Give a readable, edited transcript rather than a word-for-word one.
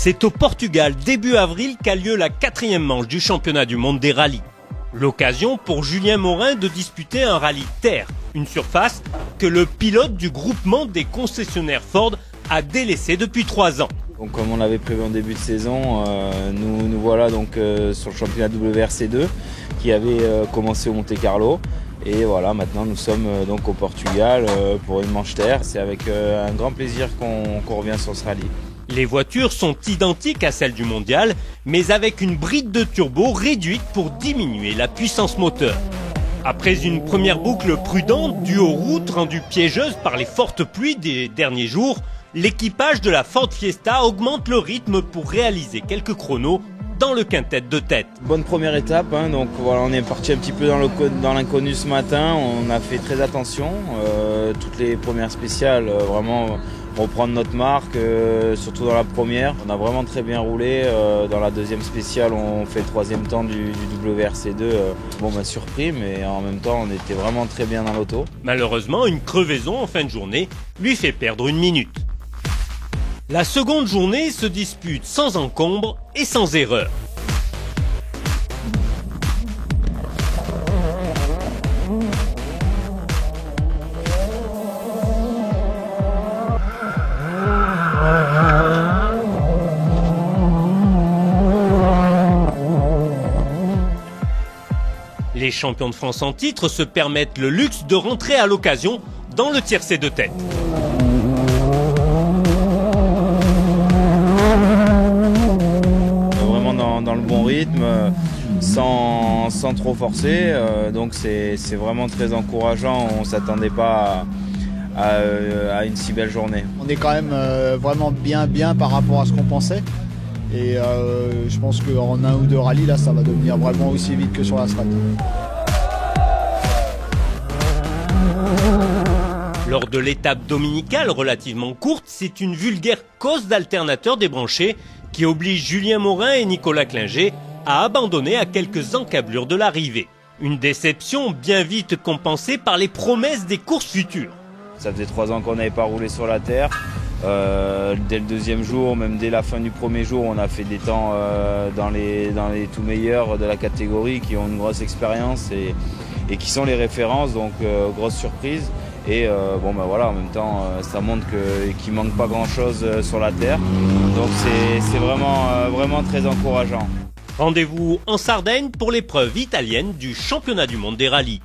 C'est au Portugal, début avril, qu'a lieu la 4e manche du championnat du monde des rallyes. L'occasion pour Julien Morin de disputer un rallye terre, une surface que le pilote du groupement des concessionnaires Ford a délaissé depuis 3 ans. Donc, comme on l'avait prévu en début de saison, nous voilà donc sur le championnat WRC2 qui avait commencé au Monte Carlo. Et voilà, maintenant nous sommes donc au Portugal pour une manche terre. C'est avec un grand plaisir qu'on revient sur ce rallye. Les voitures sont identiques à celles du mondial, mais avec une bride de turbo réduite pour diminuer la puissance moteur. Après une première boucle prudente due aux routes rendues piégeuses par les fortes pluies des derniers jours, l'équipage de la Ford Fiesta augmente le rythme pour réaliser quelques chronos dans le quintet de tête. Bonne première étape, donc voilà, on est parti un petit peu dans l'inconnu ce matin, on a fait très attention, toutes les premières spéciales, vraiment reprendre notre marque, surtout dans la première. On a vraiment très bien roulé, dans la deuxième spéciale on fait le 3e temps du WRC2, surpris, mais en même temps on était vraiment très bien dans l'auto. Malheureusement, une crevaison en fin de journée lui fait perdre 1 minute. La seconde journée se dispute sans encombre et sans erreur. Les champions de France en titre se permettent le luxe de rentrer à l'occasion dans le tiercé de tête. Dans le bon rythme, sans trop forcer, donc c'est vraiment très encourageant, on ne s'attendait pas à une si belle journée. On est quand même vraiment bien par rapport à ce qu'on pensait et je pense qu'en 1 ou 2 rallyes là ça va devenir vraiment aussi vite que sur la strat. Lors de l'étape dominicale relativement courte, c'est une vulgaire cause d'alternateur débranché qui oblige Julien Morin et Nicolas Klinger à abandonner à quelques encablures de l'arrivée. Une déception bien vite compensée par les promesses des courses futures. Ça faisait 3 ans qu'on n'avait pas roulé sur la terre. Dès le 2e jour, même dès la fin du 1er jour, on a fait des temps dans les tout meilleurs de la catégorie qui ont une grosse expérience et qui sont les références, donc grosse surprise. Et voilà, en même temps, ça montre qu'il manque pas grand-chose sur la terre. Donc c'est vraiment très encourageant. Rendez-vous en Sardaigne pour l'épreuve italienne du championnat du monde des rallyes.